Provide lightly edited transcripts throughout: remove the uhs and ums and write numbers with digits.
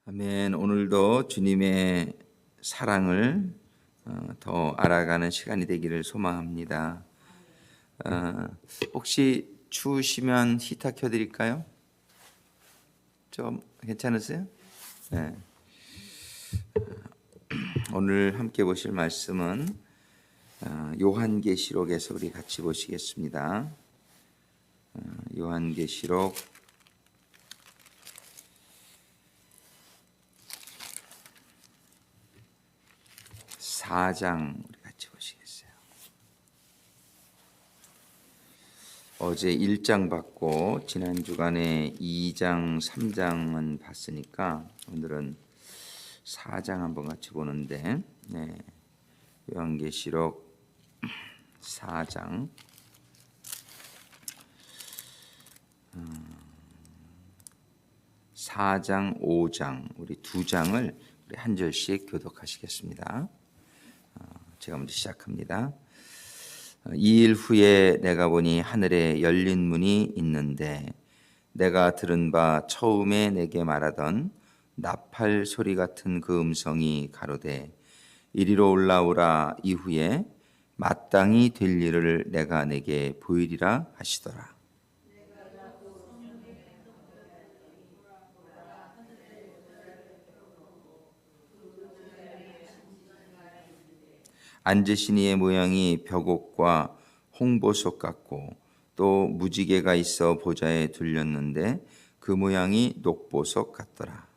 아멘. 오늘도 주님의 사랑을 더 알아가는 시간이 되기를 소망합니다. 혹시 추우시면 히터 켜드릴까요? 좀 괜찮으세요? 네. 오늘 함께 보실 말씀은 요한계시록에서 우리 같이 보시겠습니다. 요한계시록 4장 우리 같이 보시겠어요. 어제 1장 봤고 지난 주간에 2장, 3장은 봤으니까 오늘은 4장 한번 같이 보는데 요한계시록 4장 4장, 5장 우리 두 장을 우리 한 절씩 교독하시겠습니다. 제가 먼저 시작합니다. 2일 후에 내가 보니 하늘에 열린 문이 있는데 내가 들은 바 처음에 내게 말하던 나팔 소리 같은 그 음성이 가로되 이리로 올라오라. 이후에 마땅히 될 일을 내가 내게 보이리라 하시더라. 앉으신 이의 모양이 벽옥과 홍보석 같고 또 무지개가 있어 보좌에 둘렸는데 그 모양이 녹보석 같더라.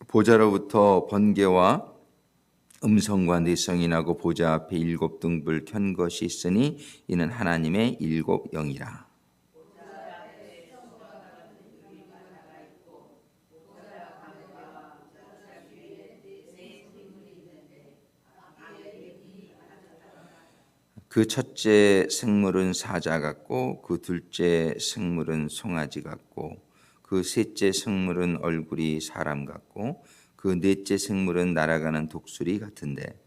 보좌로부터 번개와 음성과 내성이 나고 보좌 앞에 7 등불 켠 것이 있으니 이는 하나님의 7 영이라. 그 첫째 생물은 사자 같고 그 둘째 생물은 송아지 같고 그 셋째 생물은 얼굴이 사람 같고 그 넷째 생물은 날아가는 독수리 같은데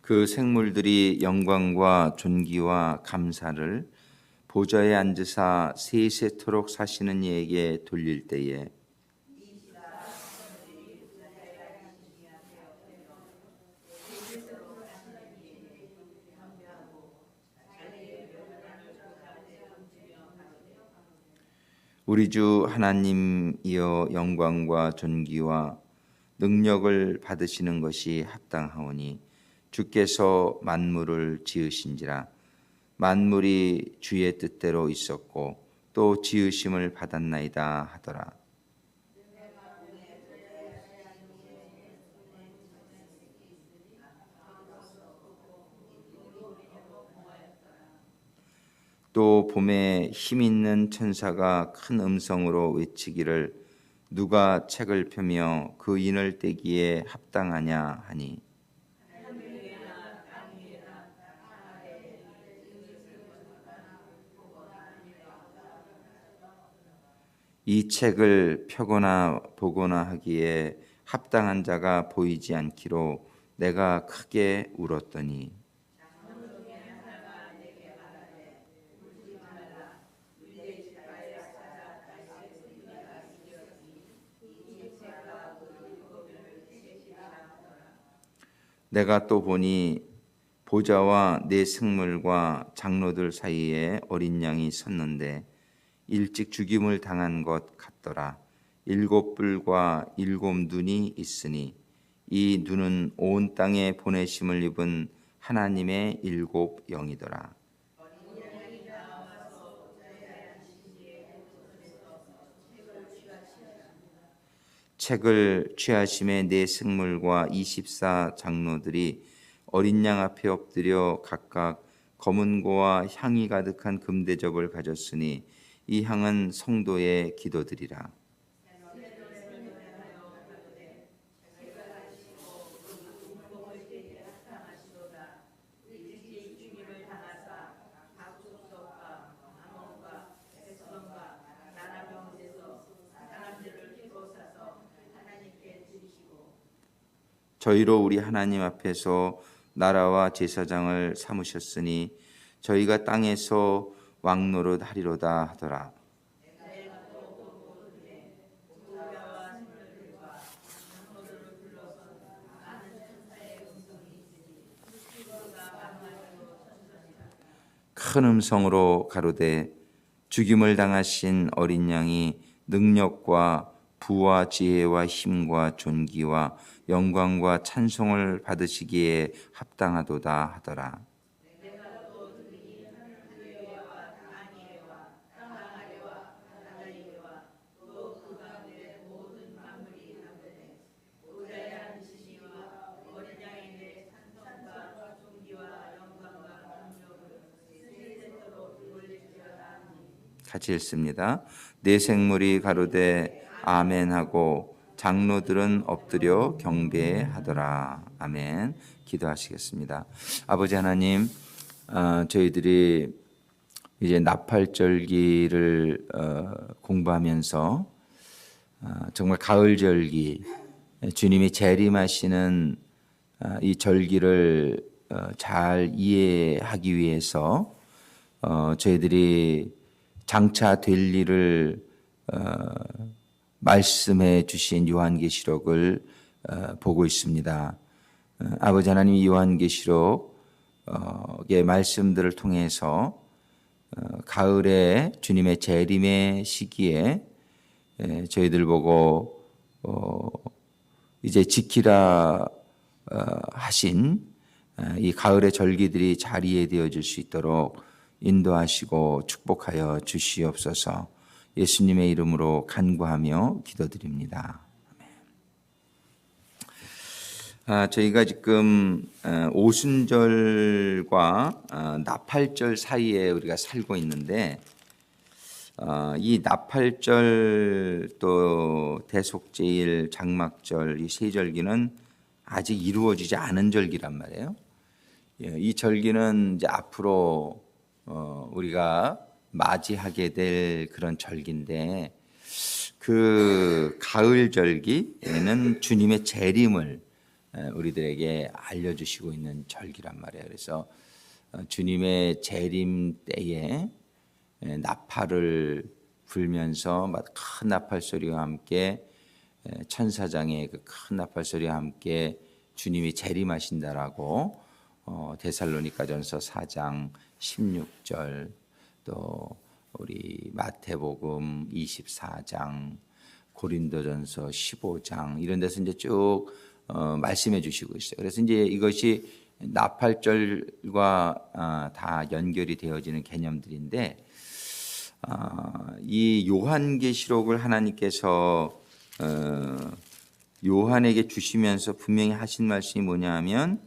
그 생물들이 영광과 존귀와 감사를 보좌에 앉으사 세세토록 사시는 이에게 돌릴 때에 우리 주 하나님이여 영광과 존귀와 능력을 받으시는 것이 합당하오니 주께서 만물을 지으신지라. 만물이 주의 뜻대로 있었고 또 지으심을 받았나이다 하더라. 또 봄에 힘 있는 천사가 큰 음성으로 외치기를 누가 책을 펴며 그 인을 떼기에 합당하냐 하니 이 책을 펴거나 보거나 하기에 합당한 자가 보이지 않기로 내가 크게 울었더니 내가 또 보니 보좌와 네 생물과 장로들 사이에 어린 양이 섰는데 일찍 죽임을 당한 것 같더라. 7 뿔과 7 눈이 있으니 이 눈은 온 땅에 보내심을 입은 하나님의 7 영이더라. 책을 취하심에 네 생물과 24 장로들이 어린 양 앞에 엎드려 각각 검은고와 향이 가득한 금대접을 가졌으니 이 향은 성도의 기도들이라. 저희로 우리 하나님 앞에서 나라와 제사장을 삼으셨으니 저희가 땅에서 왕노릇 하리로다 하더라. 큰 음성으로 가로되 죽임을 당하신 어린 양이 능력과 부와 지혜와 힘과 존귀와 영광과 찬송을 받으시기에 합당하도다 하더라. 같이 읽습니다. 내 생물이 가로되 아멘하고 장로들은 엎드려 경배하더라. 아멘. 기도하시겠습니다. 아버지 하나님, 저희들이 이제 나팔절기를 공부하면서 정말 가을절기, 주님이 재림하시는 이 절기를 잘 이해하기 위해서 저희들이 장차 될 일을 말씀해 주신 요한계시록을 보고 있습니다. 아버지 하나님, 이 요한계시록의 말씀들을 통해서 가을에 주님의 재림의 시기에 저희들 보고 이제 지키라 하신 이 가을의 절기들이 잘 이해되어질 수 있도록 인도하시고 축복하여 주시옵소서. 예수님의 이름으로 간구하며 기도드립니다. 저희가 지금 오순절과 나팔절 사이에 우리가 살고 있는데, 이 나팔절 또 대속제일, 장막절 이 세 절기는 아직 이루어지지 않은 절기란 말이에요. 이 절기는 이제 앞으로 우리가 맞이하게 될 그런 절기인데, 그 가을 절기에는 주님의 재림을 우리들에게 알려주시고 있는 절기란 말이에요. 그래서 주님의 재림 때에 나팔을 불면서 큰 나팔 소리와 함께 천사장의 그 큰 나팔 소리와 함께 주님이 재림하신다라고 데살로니가전서 4장 16절, 또 우리 마태복음 24장, 고린도전서 15장 이런 데서 이제 쭉 말씀해 주시고 있어요. 그래서 이제 이것이 나팔절과 다 연결이 되어지는 개념들인데, 이 요한계시록을 하나님께서 요한에게 주시면서 분명히 하신 말씀이 뭐냐 하면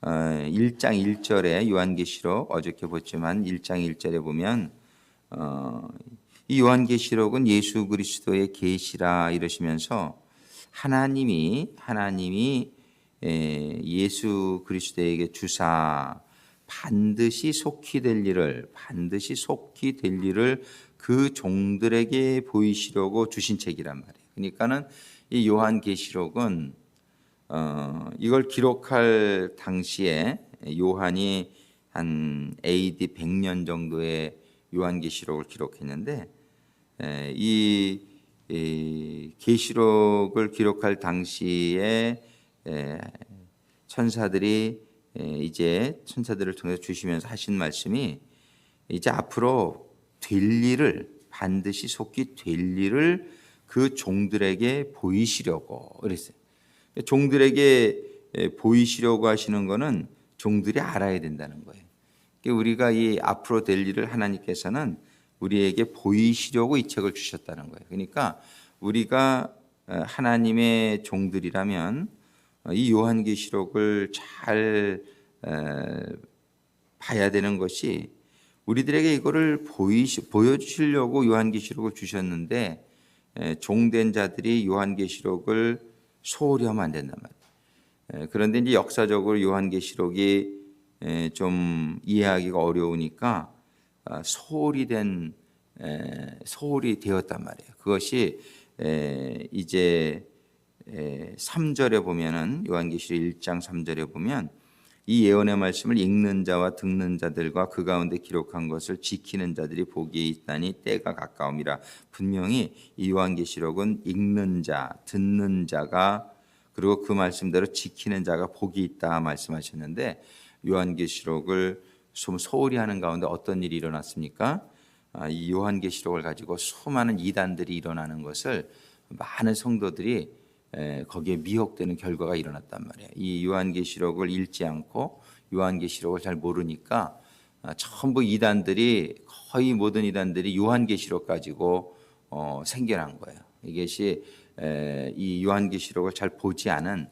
1장 1절에 요한계시록 어저께 봤지만 1장 1절에 보면 이 요한계시록은 예수 그리스도의 계시라 이러시면서 하나님이 예수 그리스도에게 주사 반드시 속히 될 일을 그 종들에게 보이시려고 주신 책이란 말이에요. 그러니까는 이 요한계시록은 이걸 기록할 당시에 요한이 한 AD 100년 정도의 요한계시록을 기록했는데, 이 계시록을 기록할 당시에 천사들이 이제 천사들을 통해서 주시면서 하신 말씀이 이제 앞으로 될 일을, 반드시 속히 될 일을 그 종들에게 보이시려고 그랬어요. 종들에게 보이시려고 하시는 것은 종들이 알아야 된다는 거예요. 우리가 이 앞으로 될 일을 하나님께서는 우리에게 보이시려고 이 책을 주셨다는 거예요. 그러니까 우리가 하나님의 종들이라면 이 요한계시록을 잘 봐야 되는 것이 우리들에게 이거를 보여주시려고 요한계시록을 주셨는데 종된 자들이 요한계시록을 소홀히 하면 안 된단 말이에요. 그런데 이제 역사적으로 요한계시록이 좀 이해하기가 어려우니까 소홀히 되었단 말이에요. 그것이 이제 3절에 보면은 요한계시록 1장 3절에 보면 이 예언의 말씀을 읽는 자와 듣는 자들과 그 가운데 기록한 것을 지키는 자들이 보기에 있다니 때가 가까움이라. 분명히 이 요한계시록은 읽는 자, 듣는 자가 그리고 그 말씀대로 지키는 자가 복이 있다 말씀하셨는데 요한계시록을 좀 소홀히 하는 가운데 어떤 일이 일어났습니까? 이 요한계시록을 가지고 수많은 이단들이 일어나는 것을 많은 성도들이 거기에 미혹되는 결과가 일어났단 말이에요. 이 요한계시록을 읽지 않고 요한계시록을 잘 모르니까 전부 이단들이 거의 모든 이단들이 요한계시록 가지고 생겨난 거예요. 이것이 이 요한계시록을 잘 보지 않은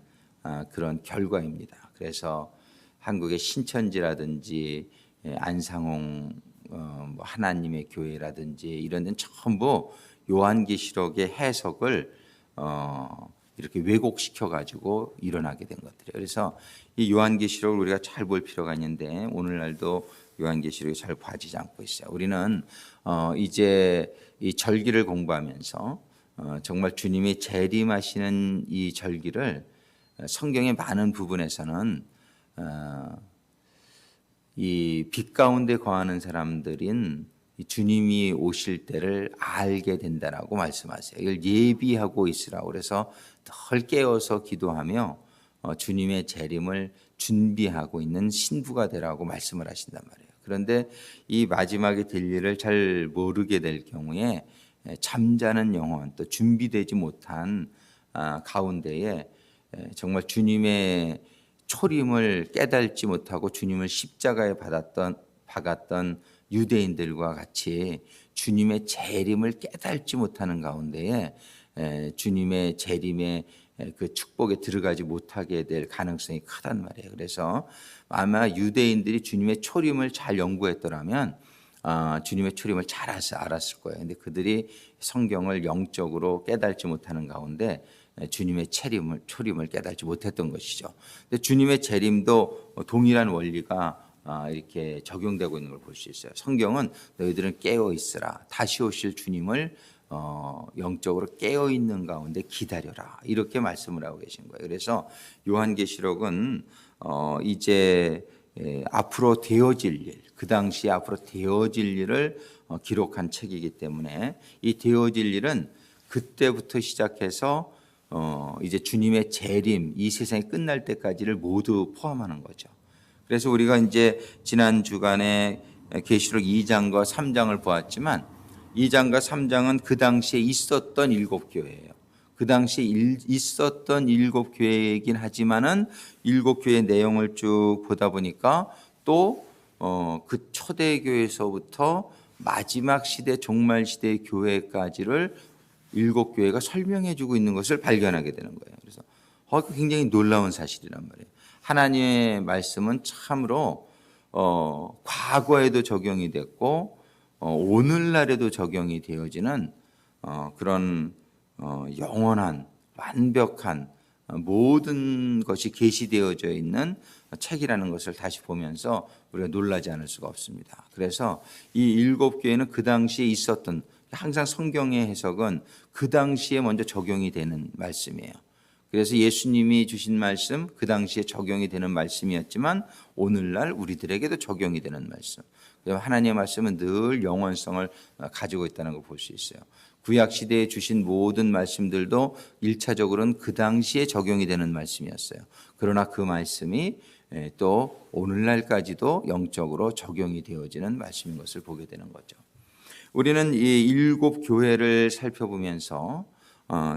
그런 결과입니다. 그래서 한국의 신천지라든지 안상홍 하나님의 교회라든지 이런 데는 전부 요한계시록의 해석을 이렇게 왜곡시켜 가지고 일어나게 된 것들이에요. 그래서 이 요한계시록을 우리가 잘 볼 필요가 있는데 오늘날도 요한계시록이 잘 봐지지 않고 있어요. 우리는 이제 이 절기를 공부하면서 정말 주님이 재림하시는 이 절기를 성경의 많은 부분에서는 이 빛 가운데 거하는 사람들인 주님이 오실 때를 알게 된다라고 말씀하세요. 이걸 예비하고 있으라고 그래서 덜 깨어서 기도하며 주님의 재림을 준비하고 있는 신부가 되라고 말씀을 하신단 말이에요. 그런데 이 마지막에 될 일을 잘 모르게 될 경우에 잠자는 영혼 또 준비되지 못한 가운데에 정말 주님의 초림을 깨닫지 못하고 주님을 십자가에 박았던 유대인들과 같이 주님의 재림을 깨닫지 못하는 가운데에 주님의 재림의 그 축복에 들어가지 못하게 될 가능성이 크단 말이에요. 그래서 아마 유대인들이 주님의 초림을 잘 연구했더라면 주님의 초림을 잘 알았을 거예요. 근데 그들이 성경을 영적으로 깨닫지 못하는 가운데 주님의 초림을 깨닫지 못했던 것이죠. 근데 주님의 재림도 동일한 원리가 이렇게 적용되고 있는 걸 볼 수 있어요. 성경은 너희들은 깨어 있으라. 다시 오실 주님을 영적으로 깨어 있는 가운데 기다려라. 이렇게 말씀을 하고 계신 거예요. 그래서 요한계시록은 이제 앞으로 되어질 일, 그 당시에 앞으로 되어질 일을 기록한 책이기 때문에 이 되어질 일은 그때부터 시작해서 이제 주님의 재림, 이 세상이 끝날 때까지를 모두 포함하는 거죠. 그래서 우리가 이제 지난 주간에 계시록 2장과 3장을 보았지만 2장과 3장은 그 당시에 있었던 7교회예요. 그 당시에 있었던 7교회이긴 하지만은 7교회의 내용을 쭉 보다 보니까 또 그 초대교회에서부터 마지막 시대, 종말 시대의 교회까지를 7교회가 설명해 주고 있는 것을 발견하게 되는 거예요. 그래서 굉장히 놀라운 사실이란 말이에요. 하나님의 말씀은 참으로 과거에도 적용이 됐고 오늘날에도 적용이 되어지는 그런 영원한 완벽한 모든 것이 계시되어져 있는 책이라는 것을 다시 보면서 우리가 놀라지 않을 수가 없습니다. 그래서 이 7교회는 그 당시에 있었던 항상 성경의 해석은 그 당시에 먼저 적용이 되는 말씀이에요. 그래서 예수님이 주신 말씀, 그 당시에 적용이 되는 말씀이었지만 오늘날 우리들에게도 적용이 되는 말씀. 하나님의 말씀은 늘 영원성을 가지고 있다는 걸 볼 수 있어요. 구약 시대에 주신 모든 말씀들도 1차적으로는 그 당시에 적용이 되는 말씀이었어요. 그러나 그 말씀이 또 오늘날까지도 영적으로 적용이 되어지는 말씀인 것을 보게 되는 거죠. 우리는 이 7교회를 살펴보면서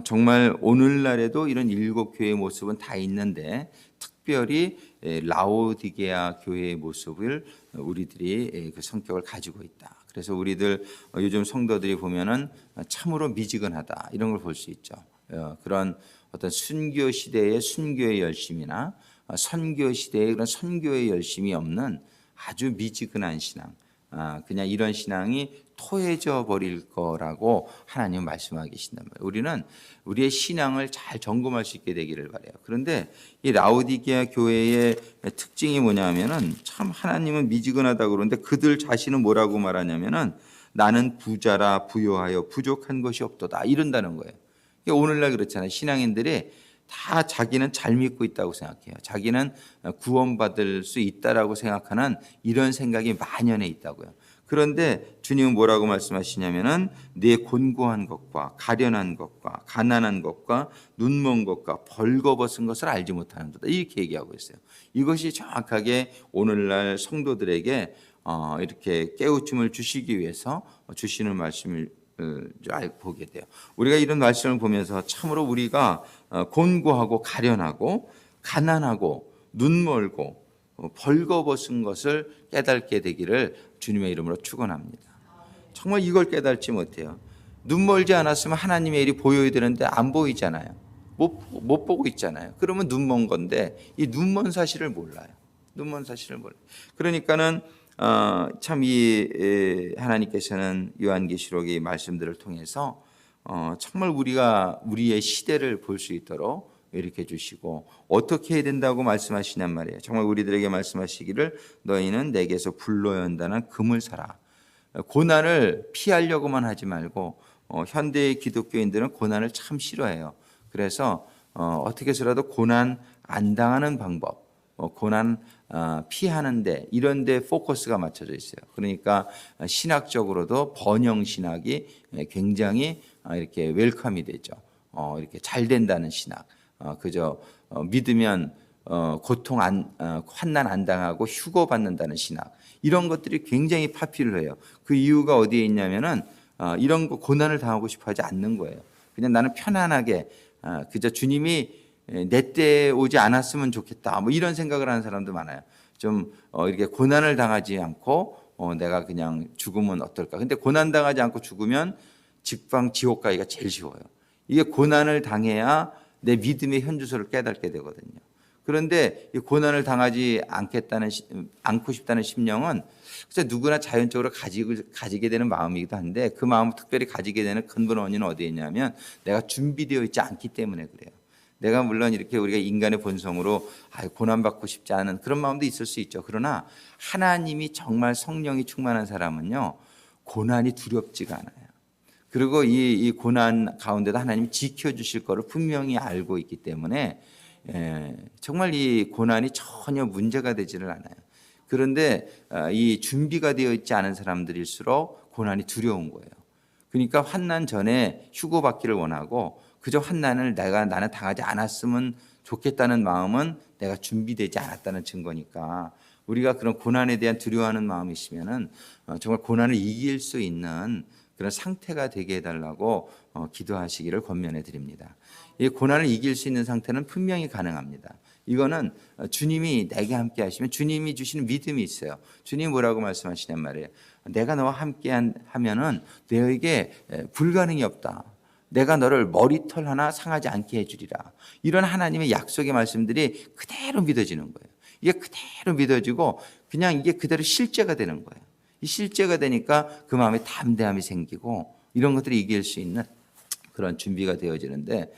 정말 오늘날에도 이런 7교회의 모습은 다 있는데 특별히 라오디게아 교회의 모습을 우리들이 그 성격을 가지고 있다. 그래서 우리들 요즘 성도들이 보면은 참으로 미지근하다 이런 걸 볼 수 있죠. 그런 어떤 순교 시대의 순교의 열심이나 선교 시대의 그런 선교의 열심이 없는 아주 미지근한 신앙, 그냥 이런 신앙이 토해져 버릴 거라고 하나님은 말씀하고 계신단 말이에요. 우리는 우리의 신앙을 잘 점검할 수 있게 되기를 바라요. 그런데 이 라오디게아 교회의 특징이 뭐냐면은 참 하나님은 미지근하다고 그러는데 그들 자신은 뭐라고 말하냐면은 나는 부자라 부요하여 부족한 것이 없도다 이런다는 거예요. 오늘날 그렇잖아요. 신앙인들이 다 자기는 잘 믿고 있다고 생각해요. 자기는 구원받을 수 있다라고 생각하는 이런 생각이 만연해 있다고요. 그런데 주님은 뭐라고 말씀하시냐면은 내 곤고한 것과 가련한 것과 가난한 것과 눈먼 것과 벌거벗은 것을 알지 못하는도다 이렇게 얘기하고 있어요. 이것이 정확하게 오늘날 성도들에게 이렇게 깨우침을 주시기 위해서 주시는 말씀을 보게 돼요. 우리가 이런 말씀을 보면서 참으로 우리가 곤고하고 가련하고 가난하고 눈멀고 벌거벗은 것을 깨닫게 되기를 주님의 이름으로 축원합니다. 정말 이걸 깨닫지 못해요. 눈멀지 않았으면 하나님의 일이 보여야 되는데 안 보이잖아요. 못 보고 있잖아요. 그러면 눈먼 건데 이 눈먼 사실을 몰라요. 눈먼 사실을 몰라요. 그러니까는 참 이 하나님께서는 요한계시록의 말씀들을 통해서 정말 우리가 우리의 시대를 볼 수 있도록 이렇게 해주시고 어떻게 해야 된다고 말씀하시냔 말이에요. 정말 우리들에게 말씀하시기를 너희는 내게서 불로 연단한 금을 사라. 고난을 피하려고만 하지 말고 현대의 기독교인들은 고난을 참 싫어해요. 그래서 어떻게 해서라도 고난 안 당하는 방법, 고난 피하는데 이런 데 포커스가 맞춰져 있어요. 그러니까 신학적으로도 번영 신학이 굉장히 이렇게 웰컴이 되죠. 이렇게 잘 된다는 신학. 그저 믿으면 고통 환난 안 당하고 휴거 받는다는 신학. 이런 것들이 굉장히 파퓰러해요. 그 이유가 어디에 있냐면은 이런 거 고난을 당하고 싶어 하지 않는 거예요. 그냥 나는 편안하게 그저 주님이 내 때 오지 않았으면 좋겠다. 뭐 이런 생각을 하는 사람도 많아요. 좀 이렇게 고난을 당하지 않고 내가 그냥 죽으면 어떨까. 근데 고난 당하지 않고 죽으면 직방 지옥 가기가 제일 쉬워요. 이게 고난을 당해야 내 믿음의 현주소를 깨닫게 되거든요. 그런데 이 고난을 당하지 않고 싶다는 심령은 그래서 누구나 자연적으로 가지게 되는 마음이기도 한데 그 마음을 특별히 가지게 되는 근본 원인은 어디에 있냐면 내가 준비되어 있지 않기 때문에 그래요. 내가 물론 이렇게 우리가 인간의 본성으로 고난받고 싶지 않은 그런 마음도 있을 수 있죠. 그러나 하나님이 정말 성령이 충만한 사람은요, 고난이 두렵지가 않아요. 그리고 이 고난 가운데도 하나님이 지켜주실 거를 분명히 알고 있기 때문에 정말 이 고난이 전혀 문제가 되지를 않아요. 그런데 이 준비가 되어 있지 않은 사람들일수록 고난이 두려운 거예요. 그러니까 환난 전에 휴거받기를 원하고 그저 환난을 나는 당하지 않았으면 좋겠다는 마음은 내가 준비되지 않았다는 증거니까 우리가 그런 고난에 대한 두려워하는 마음이 있으면은 정말 고난을 이길 수 있는 그런 상태가 되게 해달라고 기도하시기를 권면해 드립니다. 이 고난을 이길 수 있는 상태는 분명히 가능합니다. 이거는 주님이 내게 함께 하시면 주님이 주시는 믿음이 있어요. 주님이 뭐라고 말씀하시냔 말이에요. 내가 너와 함께 하면은 너에게 불가능이 없다. 내가 너를 머리털 하나 상하지 않게 해주리라. 이런 하나님의 약속의 말씀들이 그대로 믿어지는 거예요. 이게 그대로 믿어지고 그냥 이게 그대로 실제가 되는 거예요. 이 실제가 되니까 그 마음에 담대함이 생기고 이런 것들이 이길 수 있는 그런 준비가 되어지는데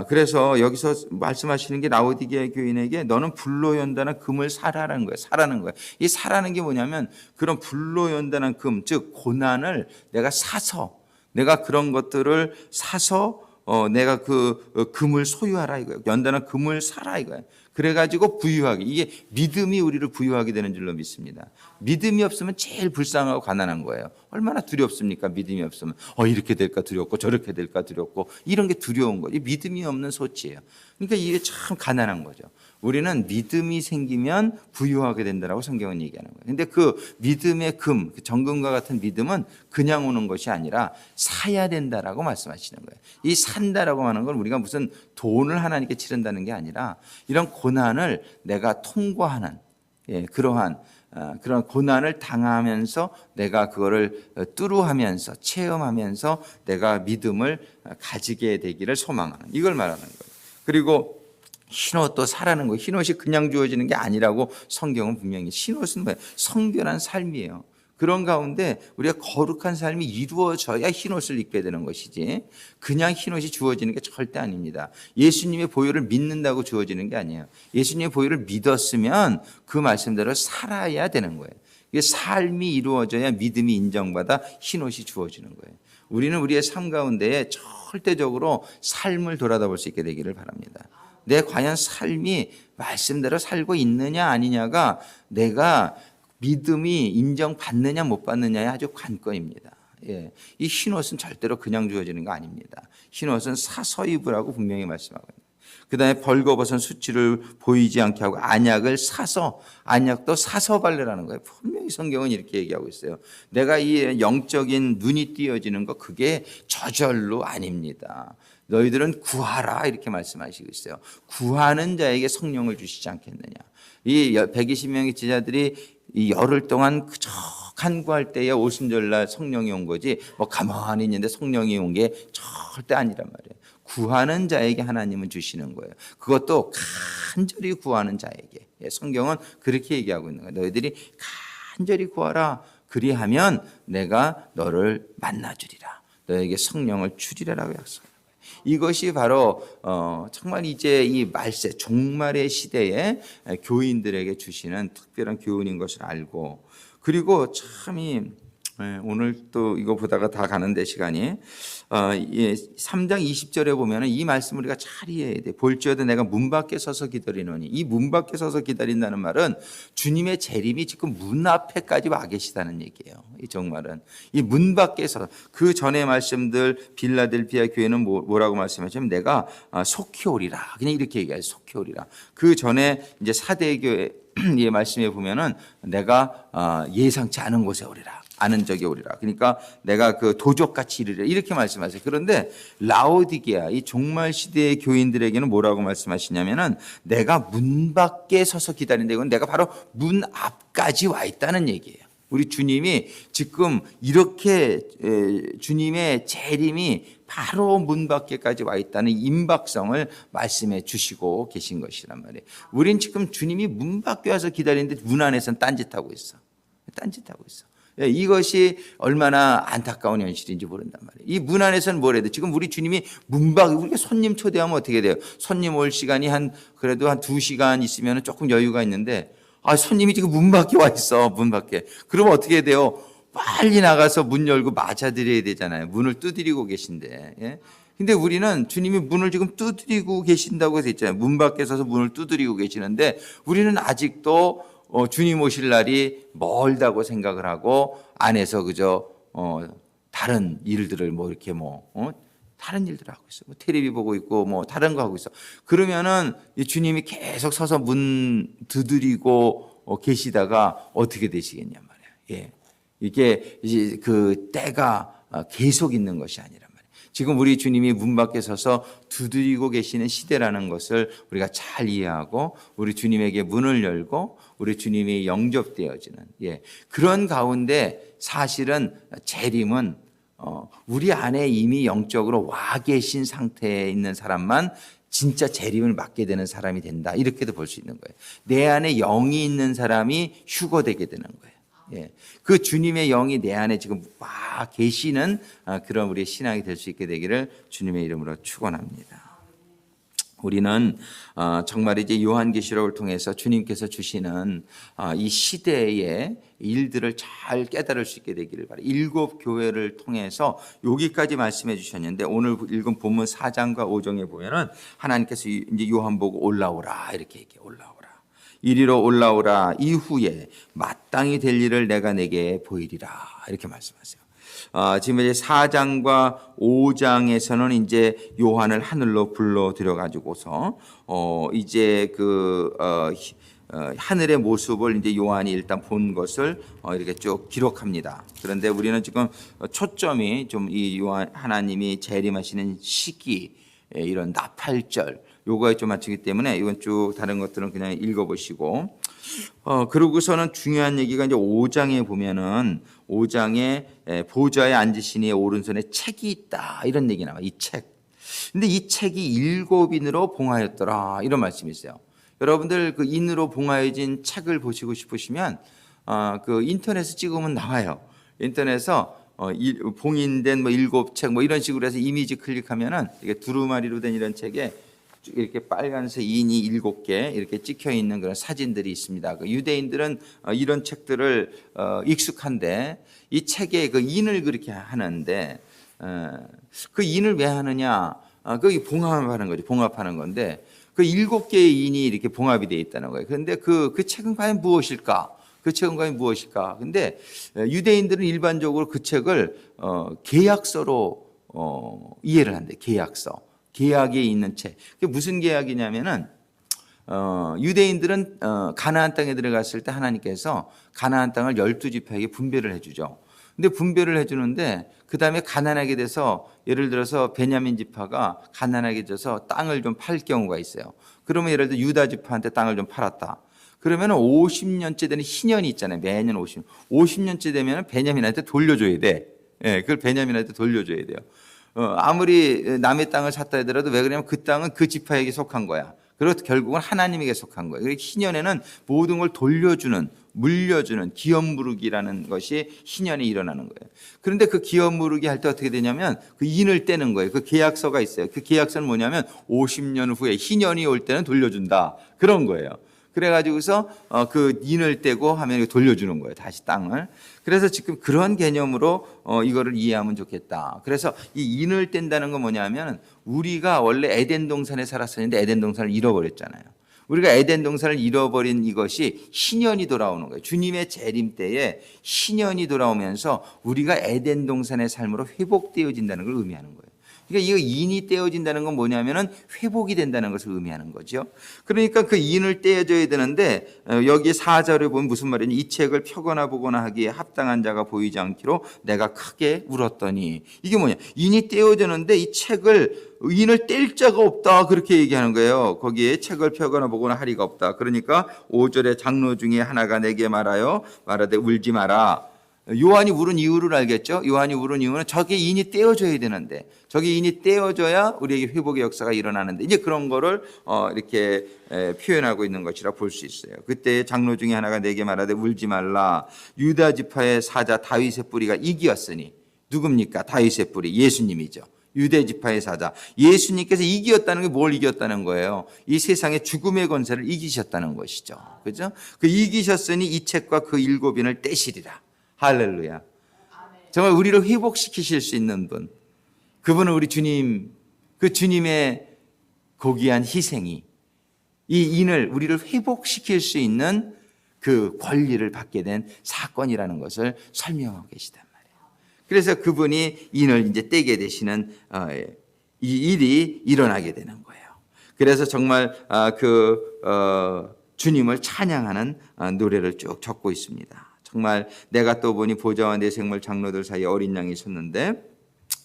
그래서 여기서 말씀하시는 게 라오디게아 교인에게 너는 불로 연단한 금을 사라는 거예요. 사라는 거예요. 이 사라는 게 뭐냐면 그런 불로 연단한 금, 즉 고난을 내가 사서 내가 그런 것들을 사서 내가 그 금을 소유하라 이거예요. 연단한 금을 사라 이거예요. 그래가지고 부유하게 이게 믿음이 우리를 부유하게 되는 줄로 믿습니다. 믿음이 없으면 제일 불쌍하고 가난한 거예요. 얼마나 두렵습니까? 믿음이 없으면 이렇게 될까 두렵고 저렇게 될까 두렵고 이런 게 두려운 거죠. 믿음이 없는 소치예요. 그러니까 이게 참 가난한 거죠. 우리는 믿음이 생기면 부유하게 된다라고 성경은 얘기하는 거예요. 근데 그 믿음의 금, 그 정금과 같은 믿음은 그냥 오는 것이 아니라 사야 된다라고 말씀하시는 거예요. 이 산다라고 하는 건 우리가 무슨 돈을 하나님께 치른다는 게 아니라 이런 고난을 내가 통과하는 그러한 그런 고난을 당하면서 내가 그거를 뚜루하면서 체험하면서 내가 믿음을 가지게 되기를 소망하는 이걸 말하는 거예요. 그리고 흰옷도 사라는 거예요. 흰옷이 그냥 주어지는 게 아니라고 성경은 분명히. 흰옷은 뭐예요? 성결한 삶이에요. 그런 가운데 우리가 거룩한 삶이 이루어져야 흰옷을 입게 되는 것이지 그냥 흰옷이 주어지는 게 절대 아닙니다. 예수님의 보혈을 믿는다고 주어지는 게 아니에요. 예수님의 보혈을 믿었으면 그 말씀대로 살아야 되는 거예요. 이게 삶이 이루어져야 믿음이 인정받아 흰옷이 주어지는 거예요. 우리는 우리의 삶 가운데에 절대적으로 삶을 돌아다볼 수 있게 되기를 바랍니다. 내 과연 삶이 말씀대로 살고 있느냐 아니냐가 내가 믿음이 인정받느냐 못 받느냐의 아주 관건입니다. 예. 이 흰옷은 절대로 그냥 주어지는 거 아닙니다. 흰옷은 사서 입으라고 분명히 말씀하거든요. 그 다음에 벌거벗은 수치를 보이지 않게 하고 안약을 사서, 안약도 사서 발레라는 거예요. 분명히 성경은 이렇게 얘기하고 있어요. 내가 이 영적인 눈이 띄어지는 거 그게 저절로 아닙니다. 너희들은 구하라 이렇게 말씀하시고 있어요. 구하는 자에게 성령을 주시지 않겠느냐. 이 120명의 제자들이 이 열흘 동안 그저 간구할 때에 오순절날 성령이 온 거지 뭐 가만히 있는데 성령이 온 게 절대 아니란 말이에요. 구하는 자에게 하나님은 주시는 거예요. 그것도 간절히 구하는 자에게. 성경은 그렇게 얘기하고 있는 거예요. 너희들이 간절히 구하라. 그리하면 내가 너를 만나주리라. 너에게 성령을 주리라라고 약속합니다. 이것이 바로 정말 이제 이 말세 종말의 시대에 교인들에게 주시는 특별한 교훈인 것을 알고 그리고 참이 오늘 또 이거 보다가 다 가는데 시간이 3장 20절에 보면 이 말씀을 우리가 잘 이해해야 돼. 볼지어도 내가 문 밖에 서서 기다리노니 이 문 밖에 서서 기다린다는 말은 주님의 재림이 지금 문 앞에까지 와 계시다는 얘기예요. 이 정말은 이 문 밖에서 그 전에 말씀들 빌라델피아 교회는 뭐라고 말씀하시면 내가 속히 오리라 그냥 이렇게 얘기해요. 속히 오리라. 그 전에 이제 사대교회 의 말씀에 보면은 내가 예상치 않은 곳에 오리라. 아는 적이 오리라. 그러니까 내가 그 도적같이 이르리라. 이렇게 말씀하세요. 그런데 라오디게아 이 종말 시대의 교인들에게는 뭐라고 말씀하시냐면은 내가 문 밖에 서서 기다린다. 이건 내가 바로 문 앞까지 와 있다는 얘기예요. 우리 주님이 지금 이렇게 주님의 재림이 바로 문 밖에까지 와 있다는 임박성을 말씀해 주시고 계신 것이란 말이에요. 우린 지금 주님이 문 밖에 와서 기다리는데 문 안에서는 딴짓하고 있어. 딴짓하고 있어. 이것이 얼마나 안타까운 현실인지 모른단 말이에요. 이 문 안에서는 뭘 해야 돼? 지금 우리 주님이 문 밖에 우리가 손님 초대하면 어떻게 돼요? 손님 올 시간이 그래도 한 2시간 있으면 조금 여유가 있는데 손님이 지금 문 밖에 와 있어. 문 밖에. 그러면 어떻게 돼요? 빨리 나가서 문 열고 맞아드려야 되잖아요. 문을 두드리고 계신데. 예? 근데 우리는 주님이 문을 지금 두드리고 계신다고 해서 있잖아요. 문 밖에 서서 문을 두드리고 계시는데 우리는 아직도 주님 오실 날이 멀다고 생각을 하고 안에서 그저 다른 일들을 이렇게 다른 일들을 하고 있어. 텔레비 보고 있고 다른 거 하고 있어. 그러면은 주님이 계속 서서 문 두드리고 계시다가 어떻게 되시겠냔 말이에요. 예. 이게 이제 그 때가 계속 있는 것이 아니란 말이에요. 지금 우리 주님이 문 밖에 서서 두드리고 계시는 시대라는 것을 우리가 잘 이해하고 우리 주님에게 문을 열고 우리 주님이 영접되어지는 그런 가운데 사실은 재림은 우리 안에 이미 영적으로 와 계신 상태에 있는 사람만 진짜 재림을 맞게 되는 사람이 된다. 이렇게도 볼 수 있는 거예요. 내 안에 영이 있는 사람이 휴거되게 되는 거예요. 그 주님의 영이 내 안에 지금 와 계시는 그런 우리의 신앙이 될 수 있게 되기를 주님의 이름으로 축원합니다. 우리는 정말 이제 요한계시록을 통해서 주님께서 주시는 이 시대의 일들을 잘 깨달을 수 있게 되기를 바라요. 7 교회를 통해서 여기까지 말씀해 주셨는데 오늘 읽은 본문 4장과 5장에 보면은 하나님께서 이제 요한 보고 올라오라 이렇게 얘기해. 올라오라. 이리로 올라오라. 이후에 마땅히 될 일을 내가 내게 보이리라. 이렇게 말씀하세요. 지금 이제 4장과 5장에서는 이제 요한을 하늘로 불러 들여 가지고서 이제 하늘의 모습을 이제 요한이 일단 본 것을 이렇게 쭉 기록합니다. 그런데 우리는 지금 초점이 좀 이 요한 하나님이 재림하시는 시기 이런 나팔절 요거에 좀 맞추기 때문에 이건 쭉 다른 것들은 그냥 읽어보시고 그러고서는 중요한 얘기가 이제 5장에 보면은 5장에 보좌에 앉으신 이의 오른손에 책이 있다 이런 얘기 나와요. 이 책. 근데 이 책이 7인으로 봉하였더라 이런 말씀이 있어요. 여러분들 그 인으로 봉하여진 책을 보시고 싶으시면 그 인터넷에 찍으면 나와요. 인터넷에서 봉인된 뭐 7책 뭐 이런 식으로 해서 이미지 클릭하면은 이게 두루마리로 된 이런 책에 이렇게 빨간색 인이 7개 이렇게 찍혀 있는 그런 사진들이 있습니다. 그 유대인들은 이런 책들을 익숙한데 이 책에 그 인을 그렇게 하는데 그 인을 왜 하느냐? 그 봉합하는 거죠. 봉합하는 건데 그 7개의 인이 이렇게 봉합이 되어 있다는 거예요. 그런데 그 책은 과연 무엇일까? 그 책은 과연 무엇일까? 근데 유대인들은 일반적으로 그 책을 계약서로 이해를 한대. 계약서. 계약에 있는 책. 그게 무슨 계약이냐면은 유대인들은 가나안 땅에 들어갔을 때 하나님께서 가나안 땅을 12지파에게 분배를 해주죠. 근데 분배를 해주는데 그 다음에 가난하게 돼서 예를 들어서 베냐민 지파가 가난하게 돼서 땅을 좀 팔 경우가 있어요. 그러면 예를 들어 유다 지파한테 땅을 좀 팔았다. 그러면 50년째 되는 희년이 있잖아요. 매년 50년째 되면 베냐민한테 돌려줘야 돼. 예, 그걸 베냐민한테 돌려줘야 돼요. 아무리 남의 땅을 샀다 하더라도 왜 그러냐면 그 땅은 그 지파에게 속한 거야. 그리고 결국은 하나님에게 속한 거예요. 희년에는 모든 걸 돌려주는, 물려주는 기업무르기라는 것이 희년에 일어나는 거예요. 그런데 그 기업무르기 할 때 어떻게 되냐면 그 인을 떼는 거예요. 그 계약서가 있어요. 그 계약서는 뭐냐면 50년 후에 희년이 올 때는 돌려준다. 그런 거예요. 그래가지고서 그 인을 떼고 하면 돌려주는 거예요. 다시 땅을. 그래서 지금 그런 개념으로 이거를 이해하면 좋겠다. 그래서 이 인을 뗀다는 건 뭐냐면 우리가 원래 에덴 동산에 살았었는데 에덴 동산을 잃어버렸잖아요. 우리가 에덴 동산을 잃어버린 이것이 희년이 돌아오는 거예요. 주님의 재림 때에 희년이 돌아오면서 우리가 에덴 동산의 삶으로 회복되어진다는 걸 의미하는 거예요. 그러니까 이거 인이 떼어진다는 건 뭐냐면은 회복이 된다는 것을 의미하는 거죠. 그러니까 그 인을 떼어줘야 되는데 여기 4절에 보면 무슨 말이냐. 이 책을 펴거나 보거나 하기에 합당한 자가 보이지 않기로 내가 크게 울었더니 이게 뭐냐. 인이 떼어졌는데 이 책을 인을 뗄 자가 없다 그렇게 얘기하는 거예요. 거기에 책을 펴거나 보거나 하리가 없다. 그러니까 5절에 장로 중에 하나가 내게 말하여 말하되 울지 마라. 요한이 울은 이유를 알겠죠? 요한이 울은 이유는 저게 인이 떼어져야 되는데 저게 인이 떼어져야 우리에게 회복의 역사가 일어나는데 이제 그런 거를 이렇게 표현하고 있는 것이라 볼 수 있어요. 그때 장로 중에 하나가 내게 말하되 울지 말라. 유다 지파의 사자 다윗의 뿌리가 이기었으니 누굽니까? 다윗의 뿌리 예수님이죠. 유대 지파의 사자 예수님께서 이기었다는 게 뭘 이겼다는 거예요? 이 세상의 죽음의 권세를 이기셨다는 것이죠. 그죠? 그 이기셨으니 이 책과 그 7인을 떼시리라. 할렐루야. 정말 우리를 회복시키실 수 있는 분. 그분은 우리 주님, 그 주님의 고귀한 희생이 이 인을 우리를 회복시킬 수 있는 그 권리를 받게 된 사건이라는 것을 설명하고 계시단 말이에요. 그래서 그분이 인을 이제 떼게 되시는 이 일이 일어나게 되는 거예요. 그래서 정말 주님을 찬양하는 노래를 쭉 적고 있습니다. 정말 내가 또 보니 보좌와 내 생물 장로들 사이에 어린 양이 섰는데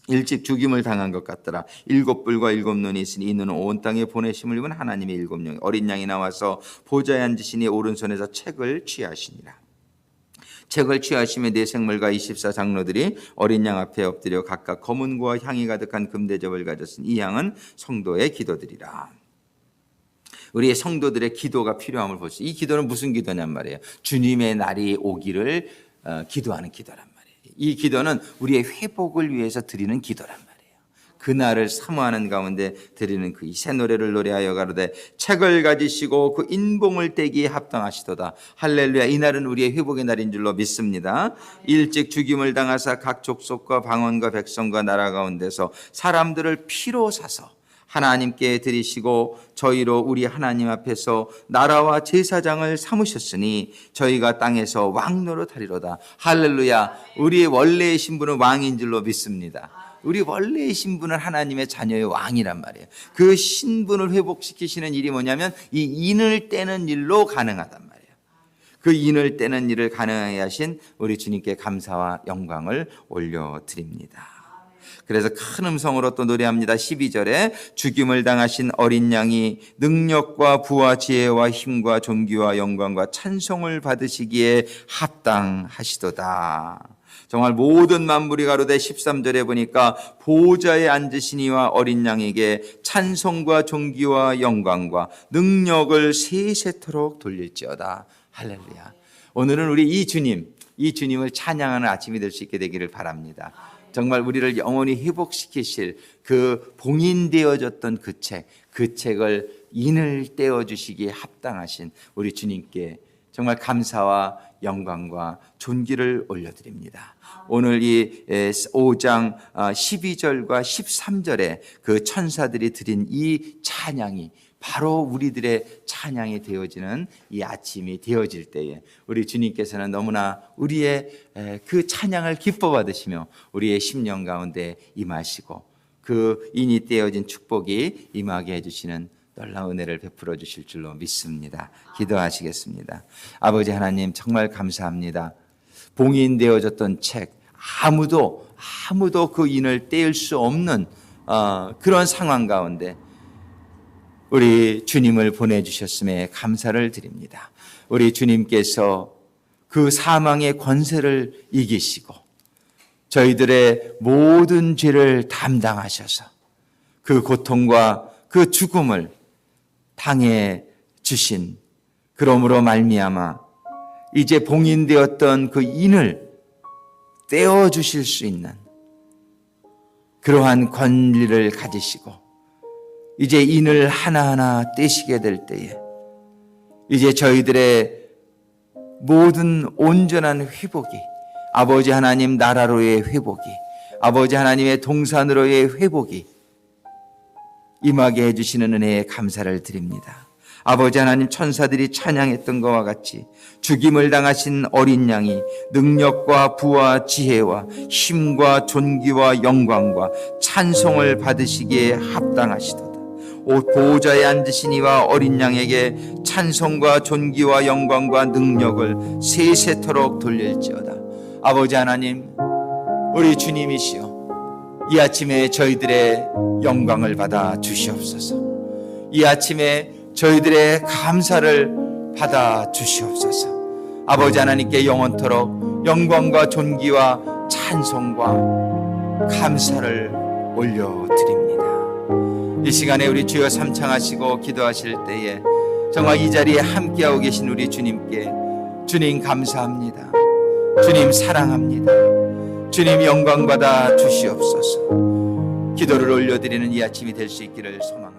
일찍 죽임을 당한 것 같더라. 7뿔과 7눈이 있으니 이 눈은 온 땅에 보내심을 입은 하나님의 7명. 어린 양이 나와서 보좌에 앉으시니 오른손에서 책을 취하시니라. 책을 취하시며 네 생물과 24 장로들이 어린 양 앞에 엎드려 각각 검은고와 향이 가득한 금대접을 가졌으니 이 양은 성도의 기도들이라. 우리의 성도들의 기도가 필요함을 볼 수. 이 기도는 무슨 기도냔 말이에요. 주님의 날이 오기를 기도하는 기도란 말이에요. 이 기도는 우리의 회복을 위해서 드리는 기도란 말이에요. 그 날을 사모하는 가운데 드리는 그 새 노래를 노래하여 가로되 책을 가지시고 그 인봉을 떼기에 합당하시도다. 할렐루야. 이 날은 우리의 회복의 날인 줄로 믿습니다. 일찍 죽임을 당하사 각 족속과 방언과 백성과 나라 가운데서 사람들을 피로 사서 하나님께 드리시고 저희로 우리 하나님 앞에서 나라와 제사장을 삼으셨으니 저희가 땅에서 왕 노릇하리로다. 할렐루야. 우리의 원래의 신분은 왕인 줄로 믿습니다. 우리 원래의 신분은 하나님의 자녀의 왕이란 말이에요. 그 신분을 회복시키시는 일이 뭐냐면 이 인을 떼는 일로 가능하단 말이에요. 그 인을 떼는 일을 가능하게 하신 우리 주님께 감사와 영광을 올려드립니다. 그래서 큰 음성으로 또 노래합니다. 12절에 죽임을 당하신 어린 양이 능력과 부와 지혜와 힘과 존귀와 영광과 찬송을 받으시기에 합당하시도다. 정말 모든 만물이 가로되 13절에 보니까 보호자에 앉으시니와 어린 양에게 찬송과 존귀와 영광과 능력을 세세토록 돌릴지어다. 할렐루야. 오늘은 우리 이 주님을 찬양하는 아침이 될 수 있게 되기를 바랍니다. 정말 우리를 영원히 회복시키실 그 봉인되어졌던 그 책을 인을 떼어주시기에 합당하신 우리 주님께 정말 감사와 영광과 존귀를 올려드립니다. 오늘 이 5장 12절과 13절에 그 천사들이 드린 이 찬양이 바로 우리들의 찬양이 되어지는 이 아침이 되어질 때에 우리 주님께서는 너무나 우리의 그 찬양을 기뻐 받으시며 우리의 심령 가운데 임하시고 그 인이 떼어진 축복이 임하게 해주시는 놀라운 은혜를 베풀어 주실 줄로 믿습니다. 기도하시겠습니다. 아버지 하나님 정말 감사합니다. 봉인되어졌던 책 아무도 그 인을 떼일 수 없는 그런 상황 가운데 우리 주님을 보내주셨음에 감사를 드립니다. 우리 주님께서 그 사망의 권세를 이기시고 저희들의 모든 죄를 담당하셔서 그 고통과 그 죽음을 당해 주신 그러므로 말미암아 이제 봉인되었던 그 인을 떼어 주실 수 있는 그러한 권리를 가지시고 이제 인을 하나하나 떼시게 될 때에 이제 저희들의 모든 온전한 회복이 아버지 하나님 나라로의 회복이 아버지 하나님의 동산으로의 회복이 임하게 해주시는 은혜에 감사를 드립니다. 아버지 하나님 천사들이 찬양했던 것과 같이 죽임을 당하신 어린 양이 능력과 부와 지혜와 힘과 존귀와 영광과 찬송을 받으시기에 합당하시도다. 보호자에 앉으시니와 어린 양에게 찬송과 존귀와 영광과 능력을 세세토록 돌릴지어다. 아버지 하나님 우리 주님이시여 이 아침에 저희들의 영광을 받아 주시옵소서. 이 아침에 저희들의 감사를 받아 주시옵소서. 아버지 하나님께 영원토록 영광과 존귀와 찬송과 감사를 올려드립니다. 이 시간에 우리 주여 삼창하시고 기도하실 때에 정말 이 자리에 함께하고 계신 우리 주님께 주님 감사합니다. 주님 사랑합니다. 주님 영광받아 주시옵소서. 기도를 올려드리는 이 아침이 될 수 있기를 소망합니다.